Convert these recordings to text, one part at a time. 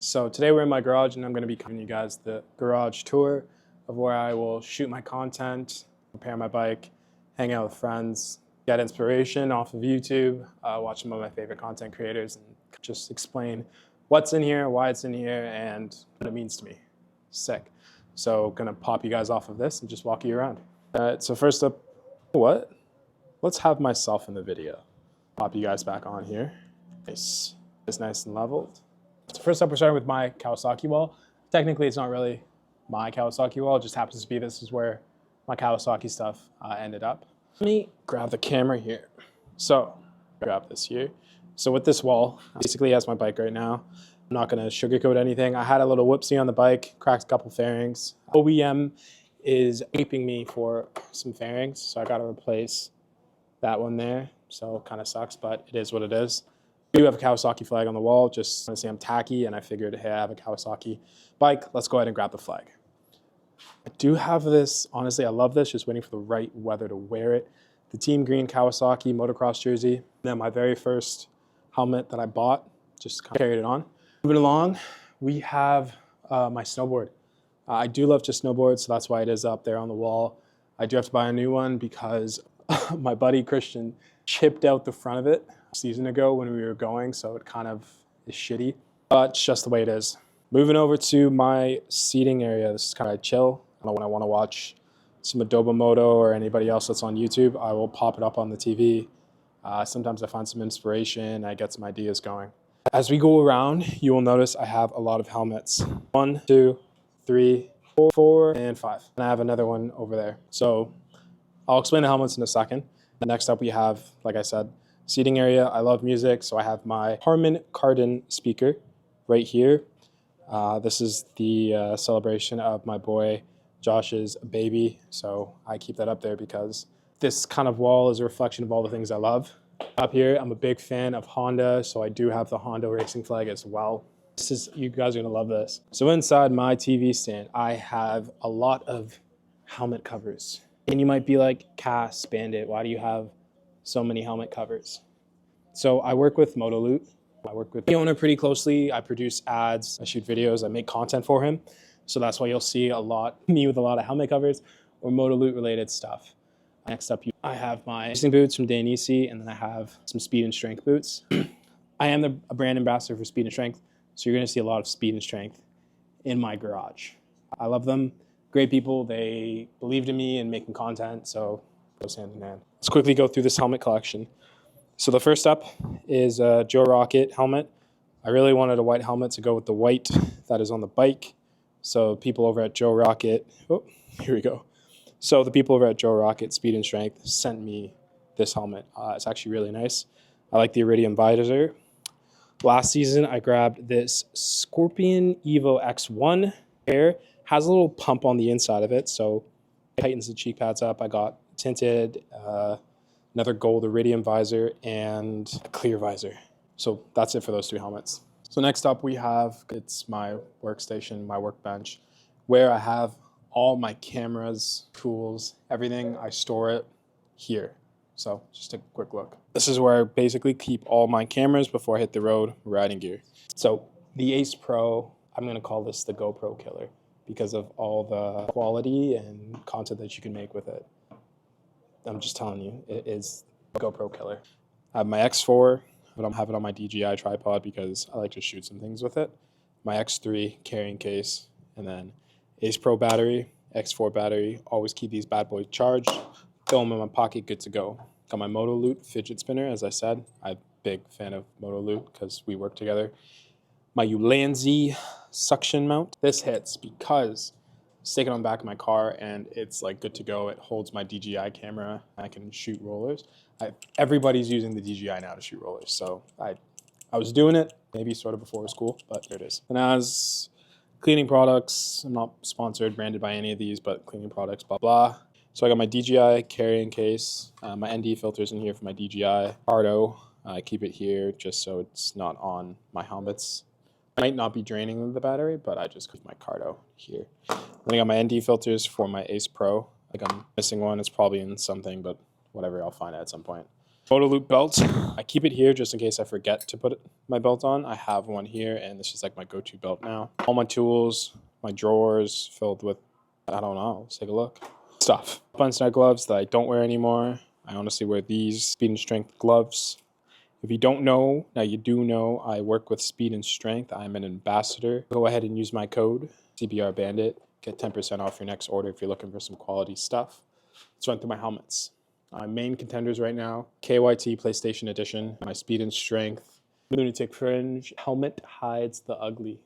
So today we're in my garage and I'm going to be giving you guys the garage tour of where I will shoot my content, repair my bike, hang out with friends, get inspiration off of YouTube, watch some of my favorite content creators, and just explain what's in here, why it's in here, and what it means to me. Sick. So gonna pop you guys off of this and just walk you around. So first up, let's have myself in the video. Pop you guys back on here. Nice. It's nice and leveled. So first up, we're starting with my Kawasaki wall. Technically, it's not really my Kawasaki wall. It just happens to be this is where my Kawasaki stuff ended up. Let me grab the camera here. So grab this here. So with this wall, basically has my bike right now. I'm not gonna sugarcoat anything. I had a little whoopsie on the bike, cracked a couple fairings. OEM is aping me for some fairings, so I gotta replace that one there. So it kind of sucks, but it is what it is. I do have a Kawasaki flag on the wall, just to say I'm tacky, and I figured, hey, I have a Kawasaki bike, let's go ahead and grab the flag. I do have this, honestly, I love this, just waiting for the right weather to wear it. The Team Green Kawasaki motocross jersey, and then my very first helmet that I bought, just kind of carried it on. Moving along, we have my snowboard. I do love to snowboard, so that's why it is up there on the wall. I do have to buy a new one because my buddy Christian chipped out the front of it a season ago when we were going, so it kind of is shitty, but it's just the way it is. Moving over to my seating area, this is kind of chill. When I want to watch some Adobe Moto or anybody else that's on YouTube, I will pop it up on the TV. Sometimes I find some inspiration, I get some ideas going. As we go around, you will notice I have a lot of helmets. 1, 2, 3, 4, and 5. And I have another one over there. So I'll explain the helmets in a second. Next up we have, like I said, seating area. I love music, so I have my Harman Kardon speaker right here. This is the celebration of my boy Josh's baby, so I keep that up there because this kind of wall is a reflection of all the things I love. Up here, I'm a big fan of Honda, so I do have the Honda racing flag as well. You guys are gonna love this. So inside my TV stand, I have a lot of helmet covers. And you might be like, Cass, Bandit, why do you have so many helmet covers? So I work with Motoloot. I work with the owner pretty closely. I produce ads, I shoot videos, I make content for him. So that's why you'll see me with a lot of helmet covers or Motoloot related stuff. Next up, I have my racing boots from Dainese, and then I have some speed and strength boots. I am a brand ambassador for speed and strength, so you're gonna see a lot of speed and strength in my garage. I love them. Great people, they believed in me and making content, so it goes hand in hand. Let's quickly go through this helmet collection. So the first up is a Joe Rocket helmet. I really wanted a white helmet to go with the white that is on the bike. So people over at Joe Rocket, here we go. So the people over at Joe Rocket Speed and Strength sent me this helmet. It's actually really nice. I like the iridium visor. Last season, I grabbed this Scorpion Evo X1 Air. Has a little pump on the inside of it, so it tightens the cheek pads up. I got tinted, another gold iridium visor, and a clear visor. So that's it for those 2 helmets. So next up we have, it's my workstation, my workbench, where I have all my cameras, tools, everything. I store it here. So just a quick look. This is where I basically keep all my cameras before I hit the road riding gear. So the Ace Pro, I'm gonna call this the GoPro killer, because of all the quality and content that you can make with it. I'm just telling you, it is a GoPro killer. I have my X4, but I'm having it on my DJI tripod because I like to shoot some things with it. My X3 carrying case, and then Ace Pro battery, X4 battery. Always keep these bad boys charged. Throw them in my pocket, good to go. Got my Motoloot fidget spinner, as I said. I'm a big fan of Motoloot because we work together. My Ulanzi suction mount. This hits because it's taken on the back of my car and it's like good to go. It holds my DJI camera. I can shoot rollers. Everybody's using the DJI now to shoot rollers. So I was doing it maybe sort of before school, but there it is. And as cleaning products, I'm not sponsored, branded by any of these, but cleaning products, blah, blah. So I got my DJI carrying case, my ND filters in here for my DJI. Ardo, I keep it here just so it's not on my helmets. Might not be draining the battery, but I just keep my Cardo here. Then I got my ND filters for my Ace Pro. Like I'm missing one, it's probably in something, but whatever, I'll find it at some point. Photo loop belt. I keep it here just in case I forget to put my belt on. I have one here, and this is like my go-to belt now. All my tools, my drawers filled with, I don't know, let's take a look. Stuff. Bun-snare gloves that I don't wear anymore. I honestly wear these Speed and Strength gloves. If you don't know, now you do know, I work with Speed and Strength. I'm an ambassador. Go ahead and use my code, CBR Bandit. Get 10% off your next order if you're looking for some quality stuff. Let's run through my helmets. Main contenders right now, KYT PlayStation Edition, my Speed and Strength Lunatic Fringe helmet hides the ugly.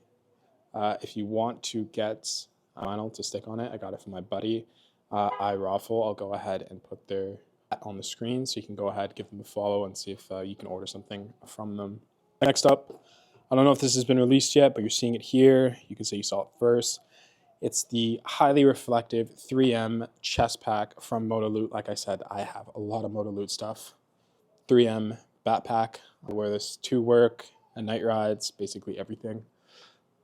If you want to get vinyl to stick on it, I got it from my buddy, iRaffle. I'll go ahead and put their on the screen so you can go ahead, give them a follow, and see if you can order something from them. Next up, I don't know if this has been released yet, but you're seeing it here. You can say you saw it first. It's the highly reflective 3M chest pack from Motoloot. Like I said, I have a lot of Motoloot stuff. 3M backpack. I wear this to work and night rides, basically everything.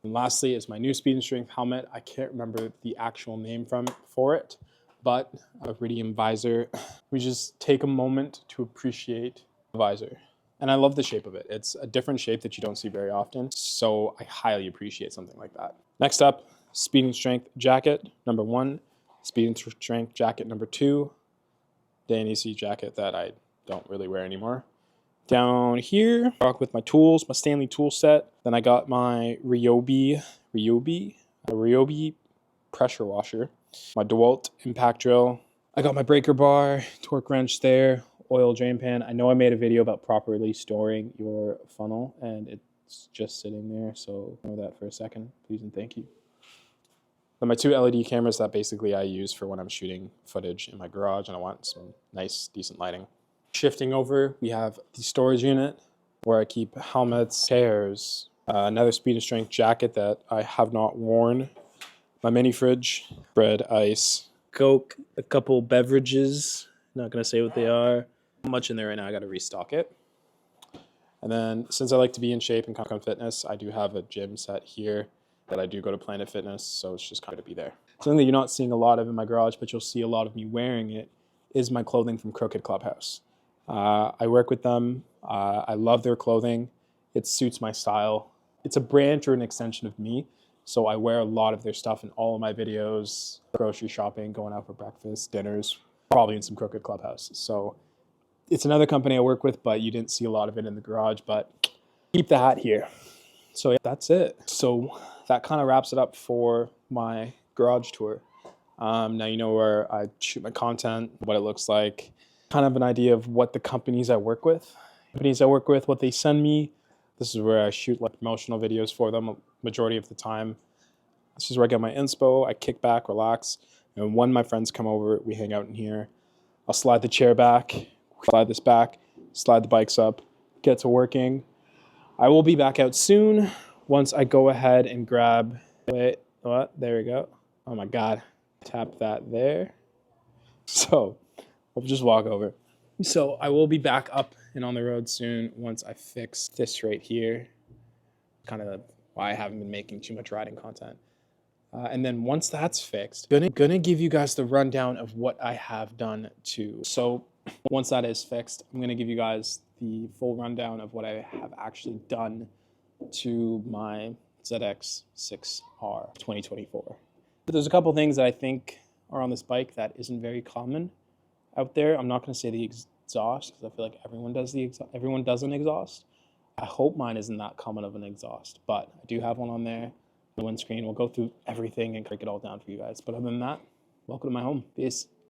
And lastly is my new Speed and Strength helmet. I can't remember the actual name for it, but a iridium visor. We just take a moment to appreciate the visor. And I love the shape of it. It's a different shape that you don't see very often, so I highly appreciate something like that. Next up, Speed and Strength jacket, number 1. Speed and Strength jacket, number 2. Danny C jacket that I don't really wear anymore. Down here, rock with my tools, my Stanley tool set. Then I got my Ryobi pressure washer, my DeWalt impact drill. I got my breaker bar, torque wrench there, oil drain pan. I know I made a video about properly storing your funnel, and it's just sitting there, so ignore that for a second, please and thank you. Then my 2 LED cameras that basically I use for when I'm shooting footage in my garage and I want some nice, decent lighting. Shifting over, we have the storage unit where I keep helmets, chairs, another Speed and Strength jacket that I have not worn, my mini fridge, bread, ice, Coke, a couple beverages, not gonna say what they are. Not much in there right now, I gotta restock it. And then since I like to be in shape and come on fitness, I do have a gym set here that I do go to Planet Fitness, so it's just kind of be there. Something that you're not seeing a lot of in my garage, but you'll see a lot of me wearing it, is my clothing from Crooked Clubhouse. I work with them. I love their clothing. It suits my style. It's a branch or an extension of me, so I wear a lot of their stuff in all of my videos, grocery shopping, going out for breakfast, dinners, probably in some Crooked Clubhouse. So it's another company I work with, but you didn't see a lot of it in the garage, but keep the hat here. So yeah, that's it. So that kind of wraps it up for my garage tour. Now you know where I shoot my content, what it looks like, kind of an idea of what the companies I work with, what they send me. This is where I shoot like promotional videos for them majority of the time. This is where I get my inspo, I kick back, relax, and when my friends come over, we hang out in here. I'll slide the chair back, slide this back, slide the bikes up, get to working. I will be back out soon once I go ahead and grab, wait, what? There we go. Oh my God, tap that there. So I'll just walk over. So I will be back up and on the road soon once I fix this right here. Kind of why I haven't been making too much riding content. And then once that's fixed, gonna give you guys the rundown of what I have done too. So once that is fixed, I'm gonna give you guys the full rundown of what I have actually done to my ZX6R 2024. But there's a couple things that I think are on this bike that isn't very common out there. I'm not gonna say the exhaust because I feel like everyone does an exhaust. I hope mine isn't that common of an exhaust, but I do have one on there. The windscreen, we'll go through everything and break it all down for you guys. But other than that, welcome to my home. Peace.